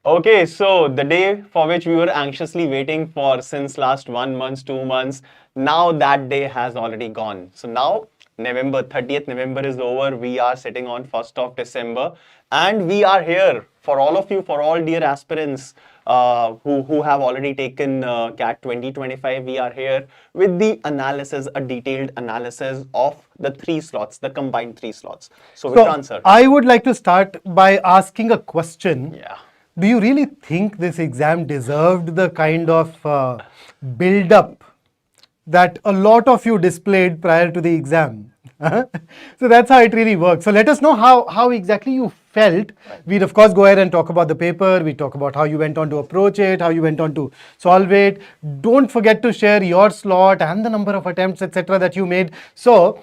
Okay, so the day for which we were anxiously waiting for since last 1 month, 2 months, now that day has already gone. So now November 30th November is over. We are sitting on 1st of December, and we are here for all of you, for all dear aspirants who have already taken CAT 2025. We are here with the analysis, a detailed analysis of the three slots, the combined three slots. So So Vikrant sir. I would like to start by asking a question. Yeah. Do you really think this exam deserved the kind of build-up that a lot of you displayed prior to the exam? So that's how it really works. So let us know how exactly you felt. We'd of course go ahead and talk about the paper. We talk about how you went on to approach it, how you went on to solve it. Don't forget to share your slot and the number of attempts, etc. that you made. So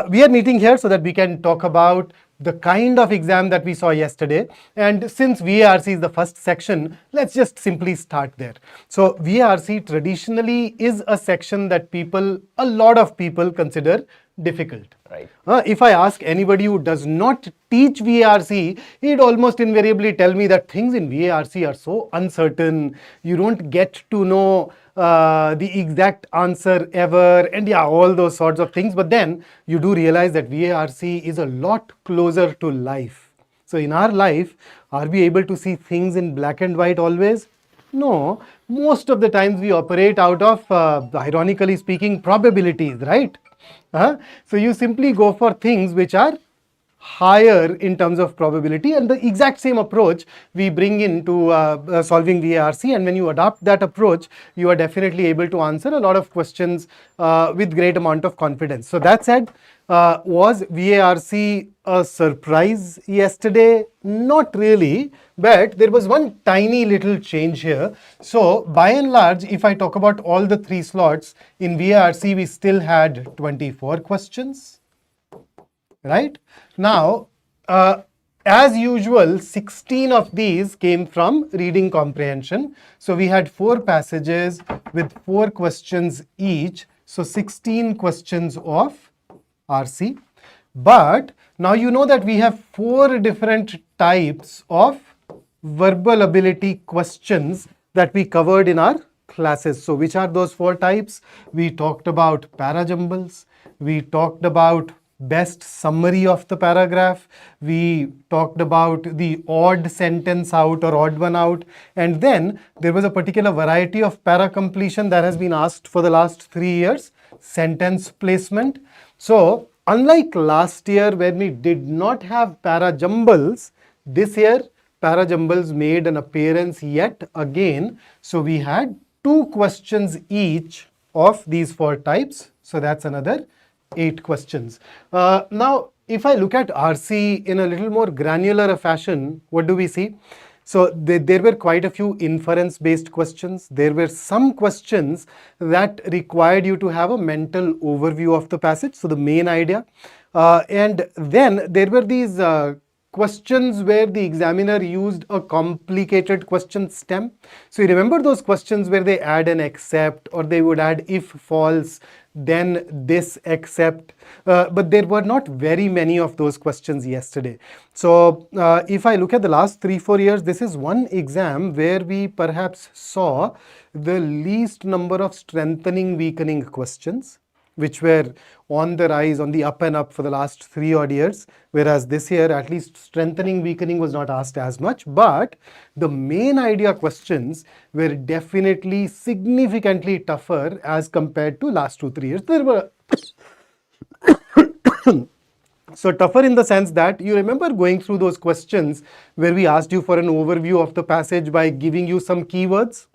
we are meeting here so that we can talk about the kind of exam that we saw yesterday. And since VARC is the first section, let's just simply start there. So VARC traditionally is a section that a lot of people consider difficult. Right. If I ask anybody who does not teach VARC, he'd almost invariably tell me that things in VARC are so uncertain. You don't get to know the exact answer ever, and yeah, all those sorts of things. But then you do realize that VARC is a lot closer to life. So in our life, are we able to see things in black and white always? No. Most of the times we operate out of, ironically speaking, probabilities, right? So you simply go for things which are higher in terms of probability, and the exact same approach we bring into solving VARC. And when you adopt that approach, you are definitely able to answer a lot of questions with great amount of confidence. So that said, was VARC a surprise yesterday? Not really, but there was one tiny little change here. So by and large, if I talk about all the three slots in VARC, we still had 24 questions. Right? Now, as usual, 16 of these came from reading comprehension. So we had 4 passages with 4 questions each. So 16 questions of RC. But now you know that we have 4 different types of verbal ability questions that we covered in our classes. So which are those 4 types? We talked about parajumbles. We talked about best summary of the paragraph. We talked about the odd sentence out or odd one out. And then there was a particular variety of para completion that has been asked for the last 3 years, sentence placement. So unlike last year when we did not have para jumbles, this year para jumbles made an appearance yet again. So we had 2 questions each of these 4 types. So that's another 8 questions. Now, if I look at RC in a little more granular fashion, what do we see? So there were quite a few inference-based questions. There were some questions that required you to have a mental overview of the passage, so the main idea. And then there were these questions where the examiner used a complicated question stem. So you remember those questions where they add an except, or they would add if false, then this except, but there were not very many of those questions yesterday. So if I look at the last 3-4 years, this is one exam where we perhaps saw the least number of strengthening weakening questions, which were on the rise, on the up and up for the last 3 odd years, whereas this year at least strengthening weakening was not asked as much. But the main idea questions were definitely significantly tougher as compared to last 2-3 years. There were so tougher in the sense that you remember going through those questions where we asked you for an overview of the passage by giving you some keywords.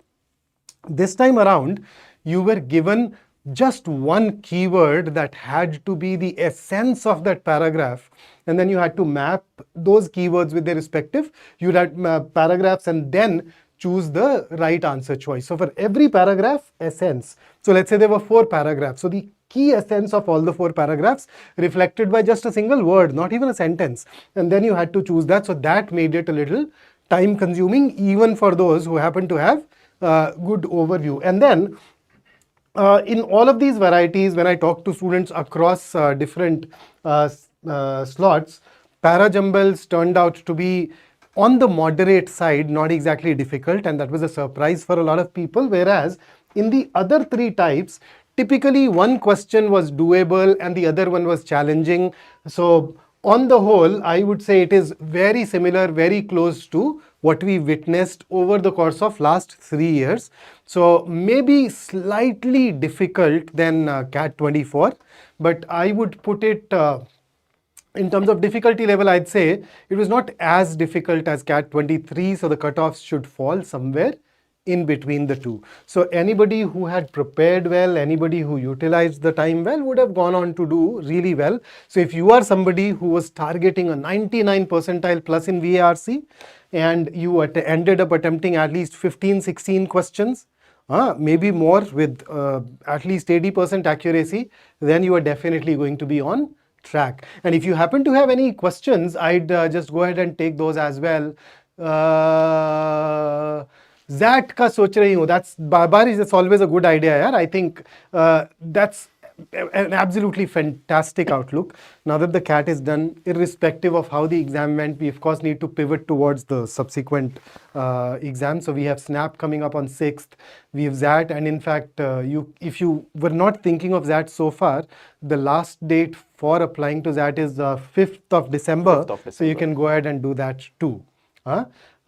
This time around, you were given just one keyword that had to be the essence of that paragraph, and then you had to map those keywords with their respective paragraphs and then choose the right answer choice. So for every paragraph, essence. So let's say there were 4 paragraphs. So the key essence of all the 4 paragraphs reflected by just a single word, not even a sentence. And then you had to choose that. So that made it a little time consuming even for those who happen to have good overview. And then in all of these varieties, when I talk to students across different slots, para jumbles turned out to be on the moderate side, not exactly difficult, and that was a surprise for a lot of people. Whereas in the other three types, typically one question was doable and the other one was challenging. So on the whole, I would say it is very similar, very close to what we witnessed over the course of last 3 years. So maybe slightly difficult than CAT 24, but I would put it in terms of difficulty level, I'd say it was not as difficult as CAT 23, so the cutoffs should fall somewhere in between the two. So anybody who had prepared well, anybody who utilized the time well would have gone on to do really well. So if you are somebody who was targeting a 99 percentile plus in VARC and you ended up attempting at least 15, 16 questions, maybe more with at least 80% accuracy, then you are definitely going to be on track. And if you happen to have any questions, I'd just go ahead and take those as well. ज़ैट का सोच रही हूँ, that's Baris, that's always a good idea, yaar. I think that's an absolutely fantastic outlook. Now that the CAT is done, irrespective of how the exam went, we of course need to pivot towards the subsequent exam. So we have SNAP coming up on 6th, we have ZAT, and in fact, if you were not thinking of ZAT so far, the last date for applying to ZAT is 5th of December. So you can go ahead and do that too.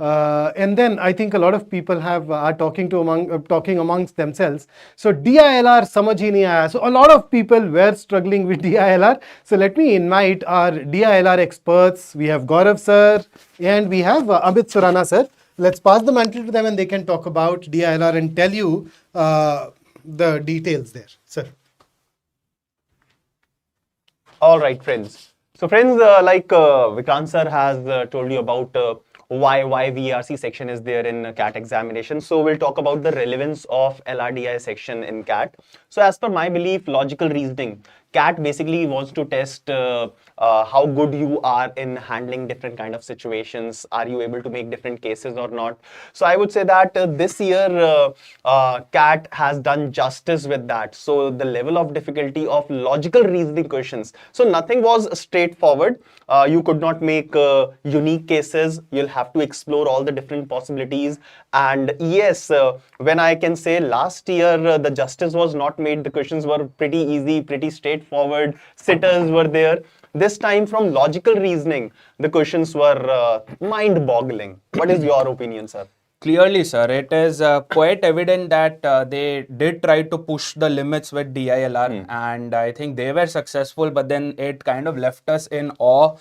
And then I think a lot of people are talking amongst themselves. So DILR samajh hi nahi aaya. So a lot of people were struggling with DILR. So let me invite our DILR experts. We have Gaurav sir and we have Amit Surana sir. Let's pass the mantle to them and they can talk about DILR and tell you the details there. Sir. All right, friends. So friends, like Vikrant sir has told you about why VARC section is there in CAT examination. So we'll talk about the relevance of LRDI section in CAT. So as per my belief, logical reasoning, CAT basically wants to test how good you are in handling different kind of situations. Are you able to make different cases or not? So I would say that this year CAT has done justice with that. So the level of difficulty of logical reasoning questions. So nothing was straightforward. You could not make unique cases. You'll have to explore all the different possibilities. And yes, when I can say last year the justice was not made, the questions were pretty easy, pretty straightforward, sitters were there. This time from logical reasoning, the questions were mind-boggling. What is your opinion, sir? Clearly, sir, it is quite evident that they did try to push the limits with DILR, and I think they were successful, but then it kind of left us in awe,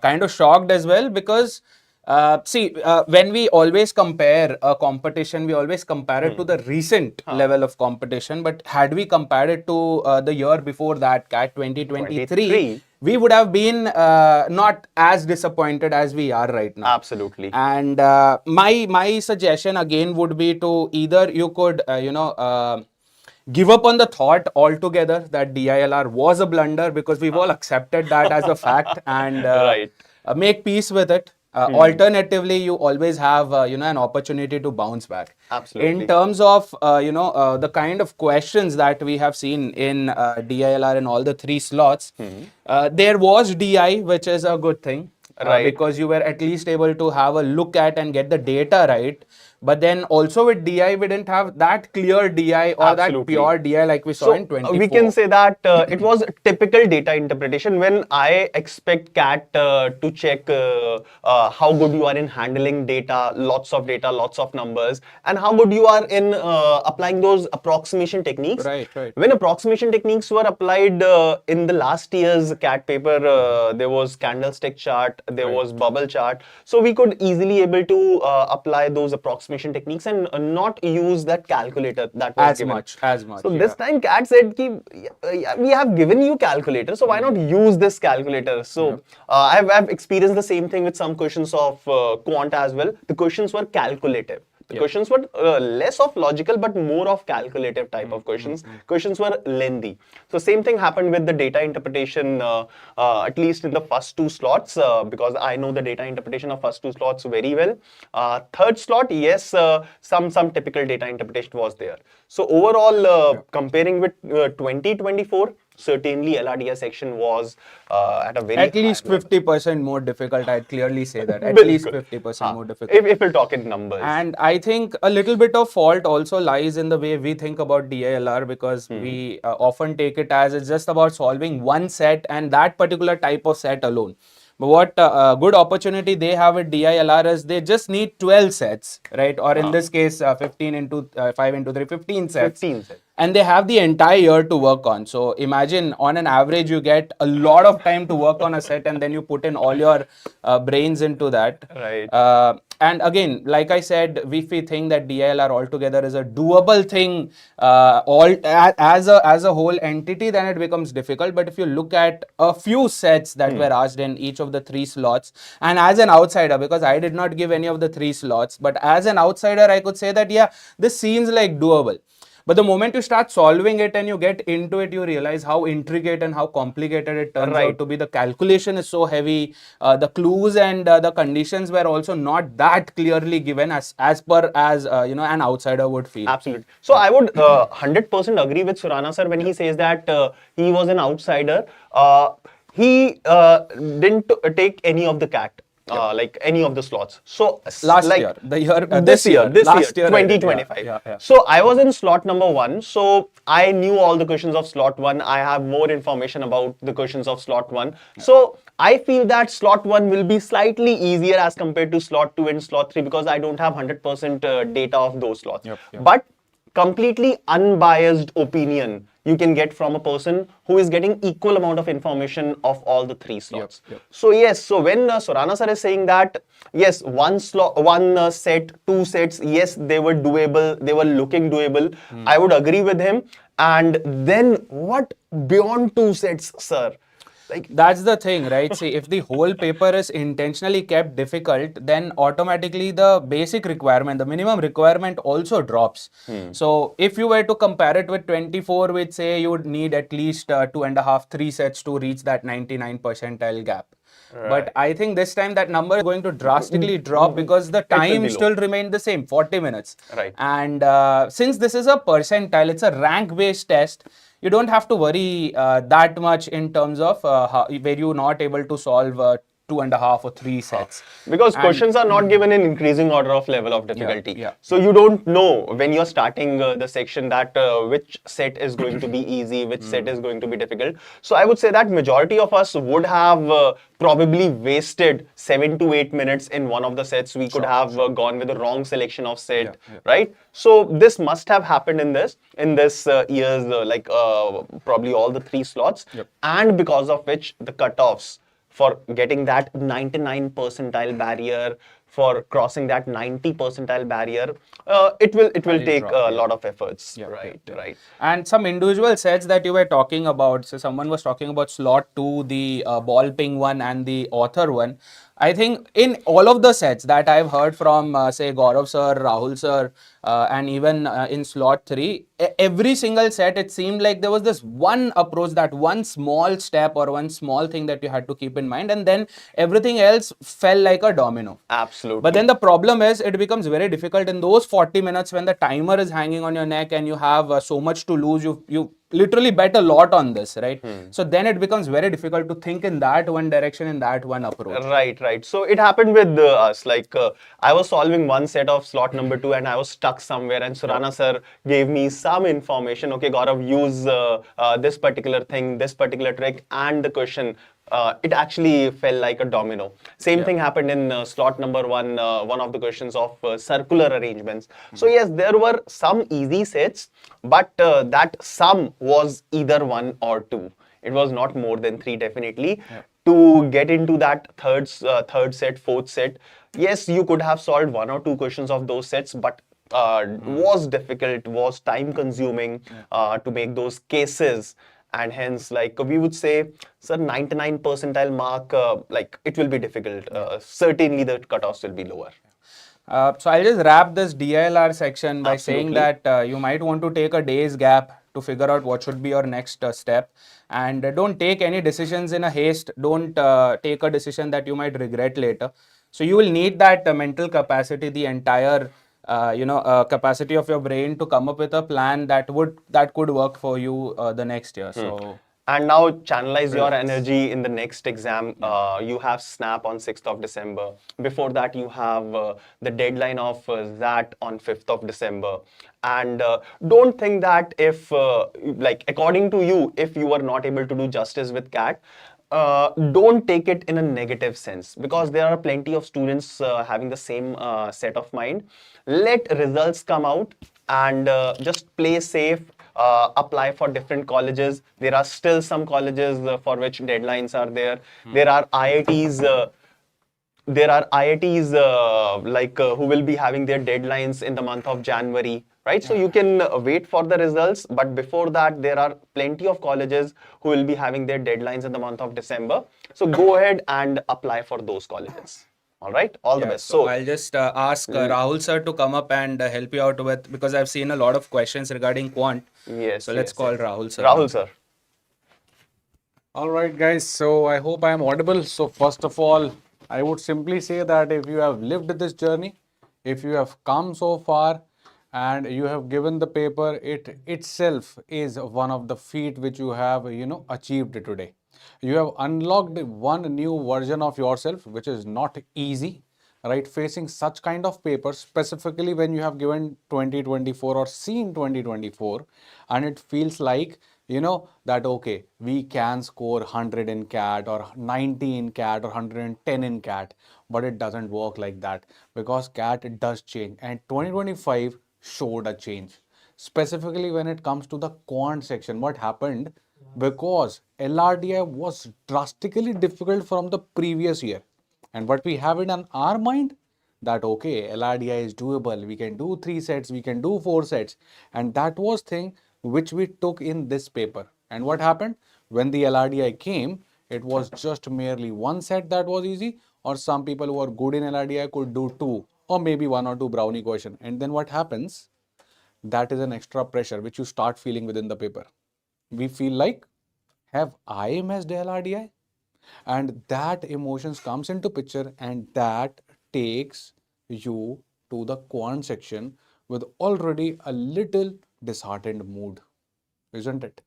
kind of shocked as well, because when we always compare a competition, we always compare it to the recent level of competition. But had we compared it to the year before that, CAT 2023, we would have been not as disappointed as we are right now. Absolutely. And my suggestion again would be to either you could, give up on the thought altogether that DILR was a blunder, because we've all accepted that as a fact, and make peace with it. Alternatively, you always have an opportunity to bounce back. Absolutely. In terms of the kind of questions that we have seen in DILR in all the three slots, there was DI, which is a good thing, because you were at least able to have a look at and get the data right. But then also with DI, we didn't have that clear DI or that pure DI like we saw in 24. We can say that it was typical data interpretation. When I expect CAT to check how good you are in handling data, lots of numbers, and how good you are in applying those approximation techniques. Right. When approximation techniques were applied in the last year's CAT paper, there was candlestick chart, there was bubble chart. So we could easily able to apply those approximation techniques and not use that calculator that was given. As much. So this time CAT said, we have given you calculator, so why not use this calculator? So I've experienced the same thing with some questions of Quant as well. The questions were calculative. The questions were less of logical but more of calculative type of questions. Questions were lengthy. So same thing happened with the data interpretation, at least in the first two slots, because I know the data interpretation of first two slots very well. Third slot, yes, some typical data interpretation was there. So overall, comparing with 2024, certainly LRDS section was at a very At least high level. 50% more difficult. I'd clearly say that. At least Bilkul. 50% हाँ, more difficult. if we'll talk in numbers. And I think a little bit of fault also lies in the way we think about DILR, because we often take it as it's just about solving one set and that particular type of set alone. But what good opportunity they have with DILR is they just need 12 sets, right? Or in this case, 15 into 5 into 3, 15 sets. 15 sets. And they have the entire year to work on. So imagine on an average, you get a lot of time to work on a set, and then you put in all your brains into that. Right. And again, like I said, if we think that DILR altogether is a doable thing, as a whole entity, then it becomes difficult. But if you look at a few sets that were asked in each of the 3 slots, and as an outsider, because I did not give any of the 3 slots, but as an outsider, I could say that, yeah, this seems like doable. But the moment you start solving it and you get into it, you realize how intricate and how complicated it turns out to be. The calculation is so heavy. The clues and the conditions were also not that clearly given as per as an outsider would feel. Absolutely. So I would 100% agree with Surana sir when he says that he was an outsider. He didn't take any of the CAT. Like any of the slots. So Last like, year, the year, this year, last year, 2025. Yeah. So I was in slot number 1. So I knew all the questions of slot 1. I have more information about the questions of slot 1. So I feel that slot 1 will be slightly easier as compared to slot 2 and slot 3 because I don't have 100% data of those slots. But completely unbiased opinion you can get from a person who is getting equal amount of information of all the 3 slots. So yes, so when Surana sir is saying that, yes, one set, 2 sets, yes, they were doable, they were looking doable, I would agree with him. And then what beyond 2 sets, sir? Like, that's the thing, right? See, if the whole paper is intentionally kept difficult, then automatically the basic requirement, the minimum requirement also drops. So if you were to compare it with 24, which say you would need at least 2.5, 3 sets to reach that 99 percentile gap. But I think this time that number is going to drastically drop because the time still remained the same, 40 minutes. Right. And since this is a percentile, it's a rank-based test, you don't have to worry that much in terms of where you're not able to solve 2.5 or 3 sets. Because questions are not given in increasing order of level of difficulty. So you don't know when you're starting the section that which set is going to be easy, which set is going to be difficult. So I would say that majority of us would have probably wasted 7 to 8 minutes in one of the sets. We could have gone with the wrong selection of set, right? So this must have happened in this year's probably all the 3 slots, and because of which the cutoffs for getting that 99 percentile barrier, for crossing that 90 percentile barrier, it will take a lot of efforts. Right. And some individual sets that you were talking about, so someone was talking about slot 2, the ball ping one and the author one. I think in all of the sets that I've heard from, say, Gaurav sir, Rahul sir, and even in slot 3, every single set, it seemed like there was this one approach, that one small step or one small thing that you had to keep in mind, and then everything else fell like a domino. Absolutely. But then the problem is it becomes very difficult in those 40 minutes when the timer is hanging on your neck and you have so much to lose. You literally bet a lot on this, right? So then it becomes very difficult to think in that one direction, in that one approach. Right. So it happened with us. Like I was solving one set of slot number 2 and I was stuck somewhere, and Surana sir gave me some information. Okay, Gaurav, use this particular thing, this particular trick, and the question. It actually fell like a domino. Same thing happened in slot number 1, one of the questions of circular arrangements. So yes, there were some easy sets, but that sum was either 1 or 2. It was not more than 3, definitely. To get into that third set, fourth set, yes, you could have solved 1 or 2 questions of those sets, but was difficult, was time consuming to make those cases. And hence, like we would say, sir, 99 percentile mark, like it will be difficult. Certainly the cutoffs will be lower. So I'll just wrap this DILR section by saying that you might want to take a day's gap to figure out what should be your next step. And don't take any decisions in a haste. Don't take a decision that you might regret later. So you will need that mental capacity, the entire capacity of your brain to come up with a plan that could work for you the next year. So And now channelize your energy in the next exam. You have SNAP on 6th of December. Before that, you have the deadline of ZAT on 5th of December. And don't think that if, like, according to you, if you are not able to do justice with CAT, don't take it in a negative sense, because there are plenty of students having the same set of mind. Let results come out and just play safe. Apply for different colleges. There are still some colleges for which deadlines are there. There are IITs. Who will be having their deadlines in the month of January, right? So you can wait for the results, but before that, there are plenty of colleges who will be having their deadlines in the month of December. So go ahead and apply for those colleges. All right, all the best. So I'll just ask Rahul sir to come up and help you out with, because I've seen a lot of questions regarding quant. Yes. So let's call Rahul sir. Rahul sir. All right, guys. So I hope I am audible. So first of all, I would simply say that if you have lived this journey, if you have come so far and you have given the paper, it itself is one of the feat which you have, achieved today. You have unlocked one new version of yourself, which is not easy, right? Facing such kind of papers, specifically when you have given 2024 or seen 2024, and it feels like, that okay, we can score 100 in CAT or 90 in CAT or 110 in CAT, but it doesn't work like that, because CAT it does change, and 2025 showed a change. Specifically when it comes to the quant section, what happened? Because LRDI was drastically difficult from the previous year, and what we have it in our mind that okay, LRDI is doable, we can do 3 sets, we can do 4 sets, and that was thing which we took in this paper. And what happened? When the LRDI came, it was just merely 1 set that was easy, or some people who are good in LRDI could do 2 or maybe 1 or 2 brownie question. And then what happens? That is an extra pressure which you start feeling within the paper. We feel like, have I missed LRDI? And that emotions comes into picture, and that takes you to the quant section with already a little disheartened mood, isn't it?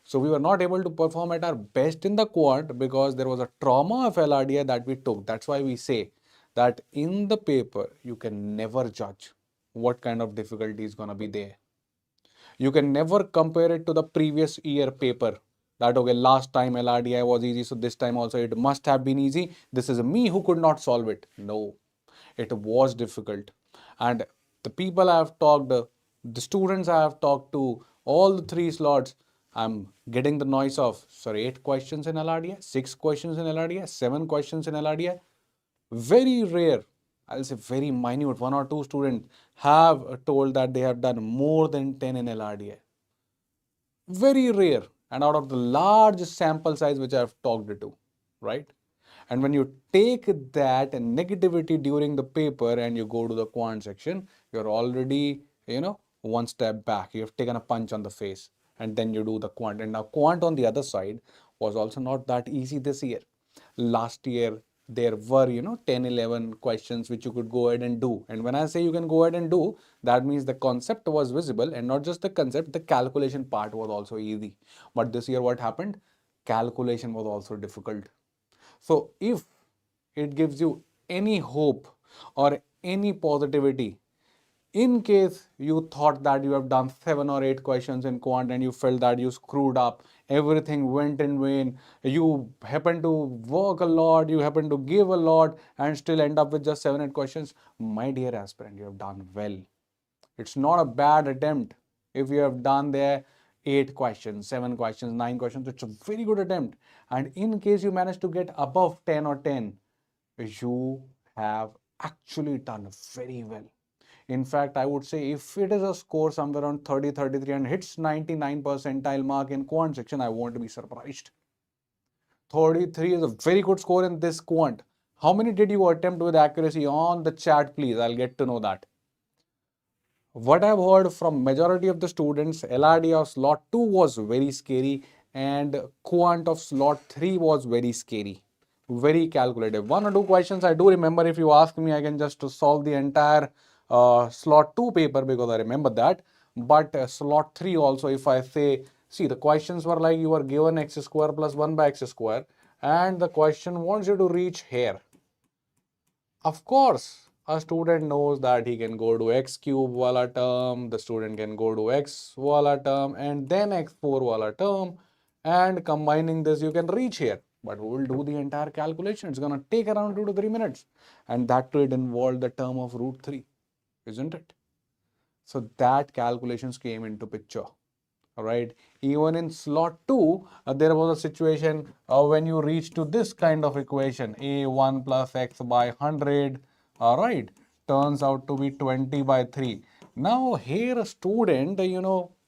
So we were not able to perform at our best in the quant because there was a trauma of LRDI that we took. That's why we say that in the paper you can never judge what kind of difficulty is going to be there. You can never compare it to the previous year paper, that okay, last time LRDI was easy, so this time also it must have been easy. This is me who could not solve it. No, it was difficult. And the people I have talked, the students I have talked to, all the 3 slots, I'm getting the noise of, 8 questions in LRDI, 6 questions in LRDI, 7 questions in LRDI. Very rare, I'll say very minute, 1 or 2 students have told that they have done more than 10 in LRDI. Very rare, and out of the large sample size which I have talked to, right? And when you take that negativity during the paper and you go to the quant section, you're already, 1 step back. You have taken a punch on the face, and then you do the quant. And now quant on the other side was also not that easy this year. Last year, there were, 10, 11 questions which you could go ahead and do. And when I say you can go ahead and do, that means the concept was visible, and not just the concept, the calculation part was also easy. But this year what happened? Calculation was also difficult. So if it gives you any hope or any positivity, in case you thought that you have done 7 or 8 questions in quant and you felt that you screwed up, everything went in vain, you happen to work a lot, you happen to give a lot and still end up with just 7 or 8 questions, my dear aspirant, you have done well. It's not a bad attempt. If you have done there 8 questions, 7 questions, 9 questions, it's a very good attempt. And in case you manage to get above 10 or 10, you have actually done very well. In fact, I would say if it is a score somewhere around 30, 33 and hits 99 percentile mark in quant section, I won't be surprised. 33 is a very good score in this quant. How many did you attempt with accuracy on the chat, please? I'll get to know that. What I've heard from majority of the students, LRD of slot 2 was very scary and quant of slot 3 was very scary. Very calculative. 1 or 2 questions I do remember. If you ask me, I can just solve the entire slot 2 paper because I remember that. But slot 3 also, if I say See, the questions were like you were given x square plus 1 by x square, and the question wants you to reach here. Of course, a student knows that he can go to x cube wala term, the student can go to x wala term, and then x4 wala term, and combining this you can reach here. But we will do the entire calculation. It's going to take around 2 to 3 minutes, and that would involve the term of root 3, isn't it? So that calculations came into picture. All right. Even in slot 2, there was a situation when you reach to this kind of equation, a1 plus x by 100, all right, turns out to be 20 by 3. Now here a student,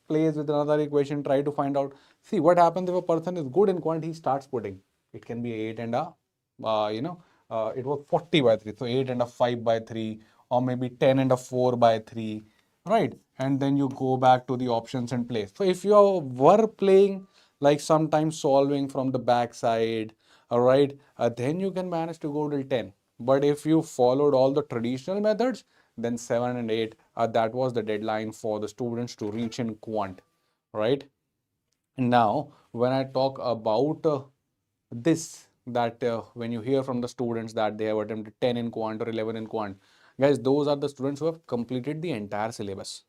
plays with another equation, try to find out, see what happens if a person is good in quant, he starts putting, it can be 8 and it was 40 by 3, so 8 and a 5 by 3, or maybe 10 and a 4 by 3, right? And then you go back to the options and play. So if you were playing like sometimes solving from the back side, all right, then you can manage to go till 10. But if you followed all the traditional methods, then 7 and 8, that was the deadline for the students to reach in quant, right? Now, when I talk about this, that when you hear from the students that they have attempted 10 in quant or 11 in quant, guys, those are the students who have completed the entire syllabus.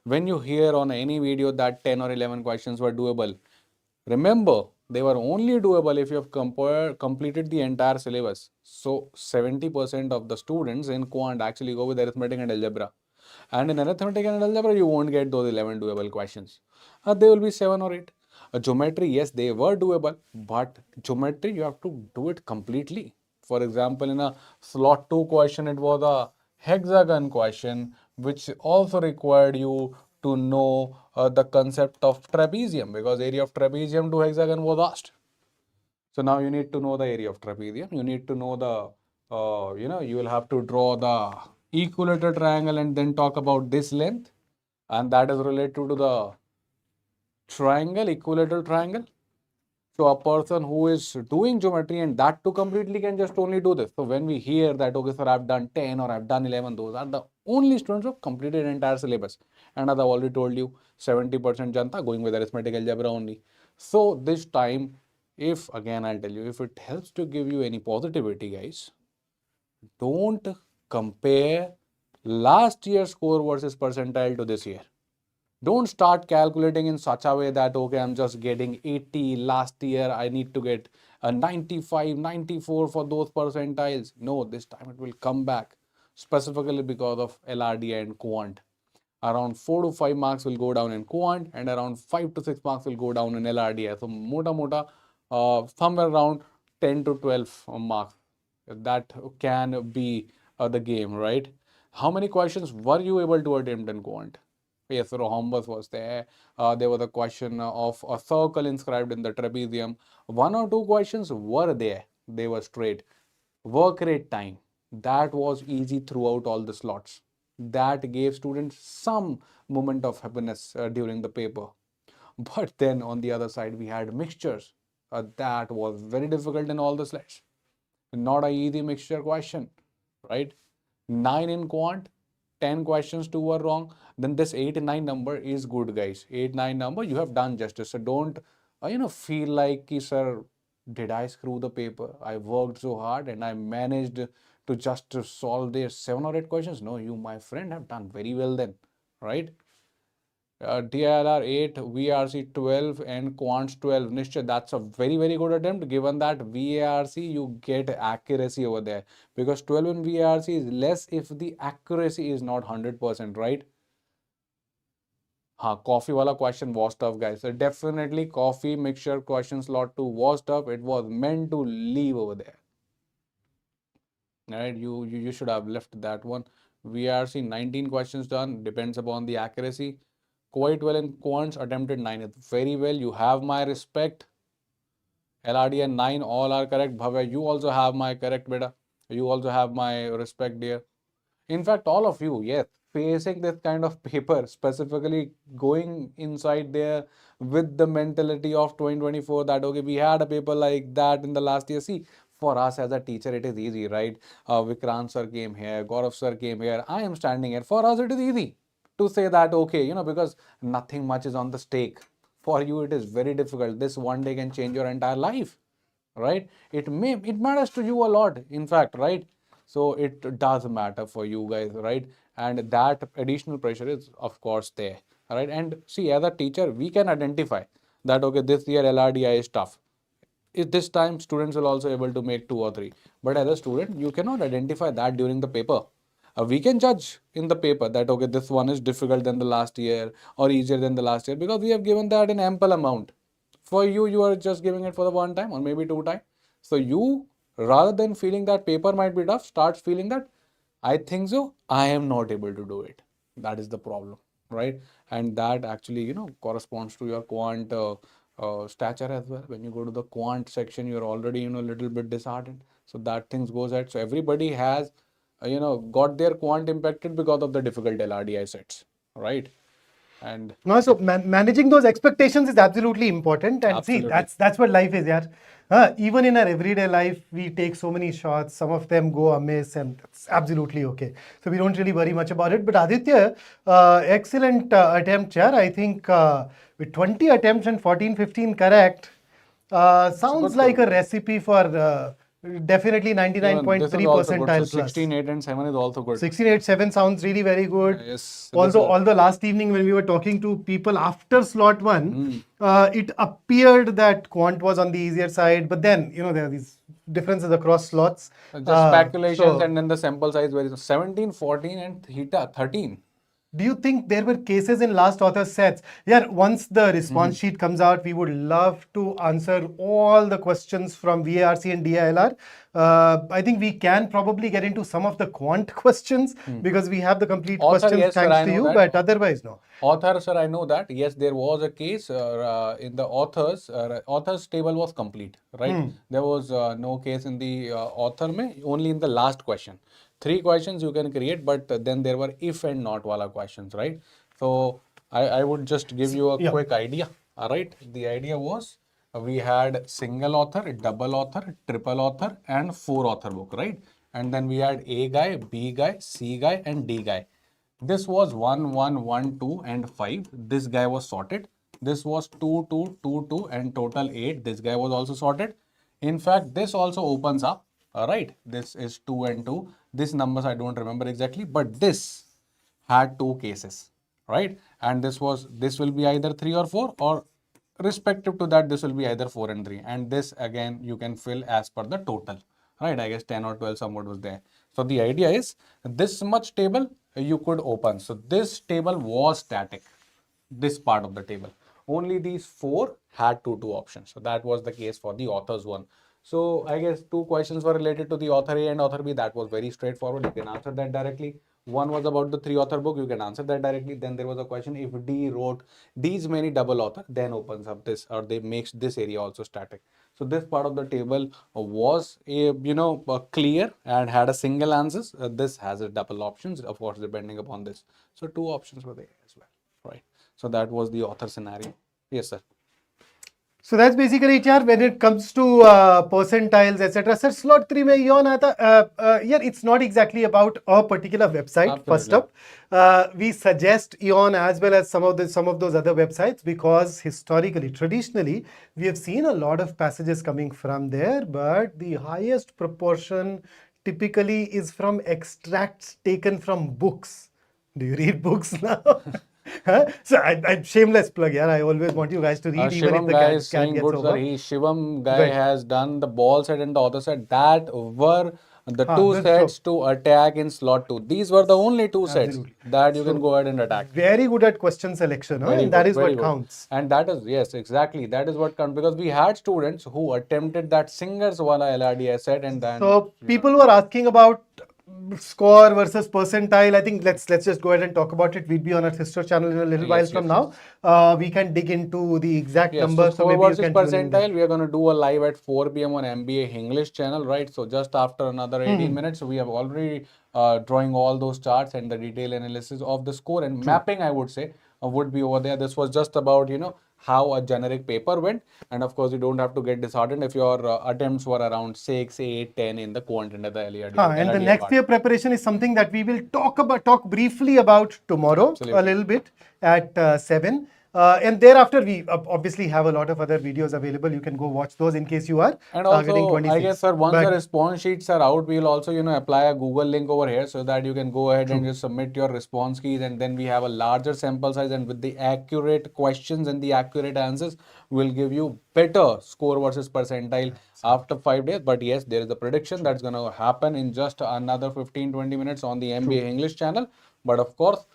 When you hear on any video that 10 or 11 questions were doable, remember, they were only doable if you have completed the entire syllabus. So 70% of the students in quant actually go with arithmetic and algebra. And in arithmetic and algebra, you won't get those 11 doable questions. They will be 7 or 8. Geometry, yes, they were doable, but geometry, you have to do it completely. For example, in a slot 2 question, it was a hexagon question, which also required you to know the concept of trapezium, because area of trapezium to hexagon was asked. So now you need to know the area of trapezium. You need to know the, you will have to draw the equilateral triangle and then talk about this length. And that is related to the triangle, equilateral triangle. So a person who is doing geometry and that too completely can just only do this. So when we hear that, okay, sir, I've done 10 or I've done 11, those are the only students who have completed entire syllabus. And as I've already told you, 70% Janta going with arithmetic algebra only. So this time, if again, I'll tell you, if it helps to give you any positivity, guys, don't compare last year's score versus percentile to this year. Don't start calculating in such a way that, okay, I'm just getting 80 last year, I need to get a 95, 94 for those percentiles. No, this time it will come back, specifically because of LRD and quant. Around 4 to 5 marks will go down in quant and around 5 to 6 marks will go down in LRD. So mota, somewhere around 10 to 12 marks. That can be the game, right? How many questions were you able to attempt in quant? Yes, rhombus was there. There was a question of a circle inscribed in the trapezium. 1 or 2 questions were there. They were straight. Work rate time. That was easy throughout all the slots. That gave students some moment of happiness during the paper. But then on the other side, we had mixtures. That was very difficult in all the slots. Not a easy mixture question, right? 9 in quant, 10 questions, 2 were wrong. Then this 8 and 9 number is good, guys. 8, 9 number, you have done justice. So don't, feel like, sir, did I screw the paper? I worked so hard and I managed to just solve their 7 or 8 questions. No, you, my friend, have done very well then, right? DILR 8, VARC 12 and Quants 12. Nishchay, that's a very, very good attempt, given that VARC you get accuracy over there, because 12 in VARC is less if the accuracy is not 100%, right? Coffee wala question was tough, guys. So definitely coffee mixture question slot 2 was tough. It was meant to leave over there. Right, you should have left that one. VARC 19 questions done, depends upon the accuracy. Quite well in quants, attempted 9. Very well, you have my respect. LRD and 9 all are correct. Bhavya, you also have my correct, beta. You also have my respect, dear. In fact, all of you, yes, facing this kind of paper, specifically going inside there with the mentality of 2024 that, okay, we had a paper like that in the last year. See, for us as a teacher, it is easy, right? Vikrant sir came here, Gaurav sir came here, I am standing here. For us, it is easy to say that, okay, because nothing much is on the stake. for you it is very difficult. This one day can change your entire life, right? It matters to you a lot, in fact, right? So it does matter for you guys, right? And that additional pressure is of course there, right? And see, as a teacher, we can identify that, okay, this year LRDI is tough. This time students will also able to make 2 or 3, but as a student you cannot identify that during the paper. We can judge in the paper that, okay, this one is difficult than the last year or easier than the last year, because we have given that in ample amount. For you, you are just giving it for the one time or maybe 2 times. So you, rather than feeling that paper might be tough, start feeling that I think so, I am not able to do it. That is the problem, right? And that actually, corresponds to your quant stature as well. When you go to the quant section, you're already, a little bit disheartened. So that things goes ahead. So everybody has, got their quant impacted because of the difficult LRDI sets, right? And No, so managing those expectations is absolutely important. And Absolutely. see, that's what life is, yeah. Even in our everyday life, we take so many shots. Some of them go amiss, and that's absolutely okay. So we don't really worry much about it. But Aditya, excellent attempt, yeah. I think with 20 attempts and 14, 15 correct, sounds good like score. a recipe for definitely even 99.3 this is also good. percentile So plus. 16, 8 and 7 is also good. 16, 8, 7 sounds really very good. Yes. Although last evening when we were talking to people after slot 1, it appeared that quant was on the easier side, but then there are these differences across slots. Just speculations, So and then the sample size varies. 17, 14 and theta 13. do you think there were cases in last author sets? Yeah, once the response sheet comes out, we would love to answer all the questions from VARC and DILR. I think we can probably get into some of the quant questions because we have the complete Author, questions yes, sir, thanks I to know you, that. but otherwise, no. Author, sir, I know that. Yes, there was a case in the authors table was complete, right? There was no case in the author mein, only in the last question. 3 questions you can create, but then there were if and not wala questions, right? So I would just give you a Yeah. quick idea. All right. The idea was we had single author, double author, triple author, and 4 author book, right? And then we had A guy, B guy, C guy, and D guy. This was 1, 1, 1, 2, and 5. This guy was sorted. This was 2, 2, 2, 2, and total 8. This guy was also sorted. In fact, this also opens up. All right. This is 2 and 2. This numbers I don't remember exactly, but this had 2 cases, right? And this will be either 3 or 4, or respective to that, this will be either 4 and 3. And this again, you can fill as per the total, right? I guess 10 or 12 somewhat was there. So the idea is this much table you could open. So this table was static, this part of the table. Only these 4 had 2 options. So that was the case for the authors one. So I guess 2 questions were related to the author A and author B. That was very straightforward. You can answer that directly. One was about the 3 author book. You can answer that directly. Then there was a question, if D wrote these many double author, then opens up this, or they makes this area also static. So this part of the table was clear and had a single answers. This has a double options, of course, depending upon this. So 2 options were there as well, right? So that was the author scenario. Yes, sir. So that's basically it, yaar. When it comes to percentiles, etc. Sir, slot 3 mein yon aata. Yeah, it's not exactly about a particular website. First Absolutely. up, we suggest Eon as well as some of those other websites because historically, traditionally, we have seen a lot of passages coming from there, but the highest proportion typically is from extracts taken from books. Do you read books now? Huh? So I'm shameless plug, yeah. I always want you guys to read even if Shivam the guy cat is saying gets good, over. sir. Shivam guy Right. has done the ball set and the other set. That were the 2 that's sets to attack in slot 2. These were the only 2 sets Absolutely. that you can So, go ahead and attack. Very good at question selection, huh? Very And that good, is very what good. counts. And that is, yes, exactly. That is what counts, because we had students who attempted that singers wala LRDI set, and then So people who are asking about score versus percentile, I think let's just go ahead and talk about it. We'll be on our sister channel in a little while Yes, from yes, now. We can dig into the exact yes, so numbers. So score maybe you versus can tune in there. percentile, we are going to do a live at 4 p.m. on MBA English channel, right? So just after another 18 minutes, we have already drawing all those charts and the detailed analysis of the score and mapping, I would say, would be over there. This was just about, how a generic paper went. And of course, you don't have to get disheartened if your attempts were around 6, 8, 10 in the quant and the LRD. And the next year preparation is something that we will talk briefly about tomorrow, Absolutely. a little bit at 7. And thereafter, we obviously have a lot of other videos available. You can go watch those in case you are And targeting also, 26. I guess, sir, once the But- response sheets are out, we'll also, apply a Google link over here so that you can go ahead and just submit your response keys, and then we have a larger sample size, and with the accurate questions and the accurate answers, we'll give you better score versus percentile after 5 days. But yes, there is a prediction that's going to happen in just another 15-20 minutes on the MBA English channel. But of course,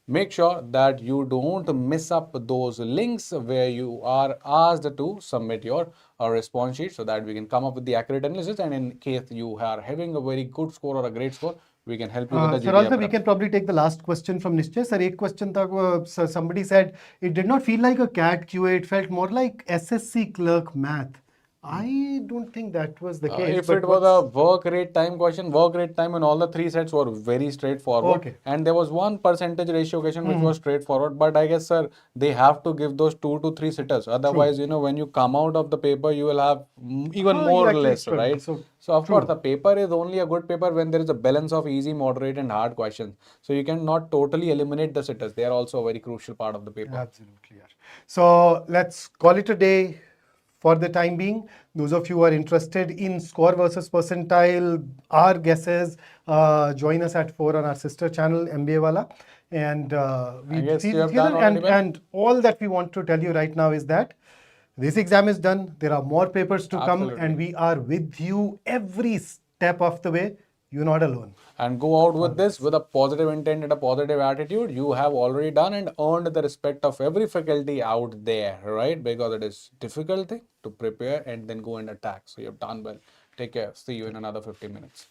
make sure that you don't miss up those links where you are asked to submit your response sheet, so that we can come up with the accurate analysis. And in case you are having a very good score or a great score, we can help you with the Sir, GTM also we prep. can probably take the last question from Nishchay. Sir, एक question था, sir, somebody said it did not feel like a CAT QA, it felt more like SSC clerk math. I don't think that was the case. If but it was what's- a work rate time question, work rate time in all the 3 sets were very straightforward. Okay. And there was one percentage ratio question which was straightforward. But I guess, sir, they have to give those 2 to 3 sitters. Otherwise, when you come out of the paper, you will have even more or exactly, less, sure. right? So of course, the paper is only a good paper when there is a balance of easy, moderate, and hard questions. So you cannot totally eliminate the sitters. They are also a very crucial part of the paper. Absolutely. Yeah. So let's call it a day for the time being. Those of you who are interested in score versus percentile, our guesses, join us at 4 on our sister channel, MBA Wallah. And we guess see you have together. done already well. And all that we want to tell you right now is that this exam is done. There are more papers to come, Absolutely. and we are with you every step of the way. You're not alone. And go out with this with a positive intent and a positive attitude. You have already done and earned the respect of every faculty out there, right? Because it is difficult thing to prepare and then go and attack. So you have done well. Take care. See you in another 15 minutes.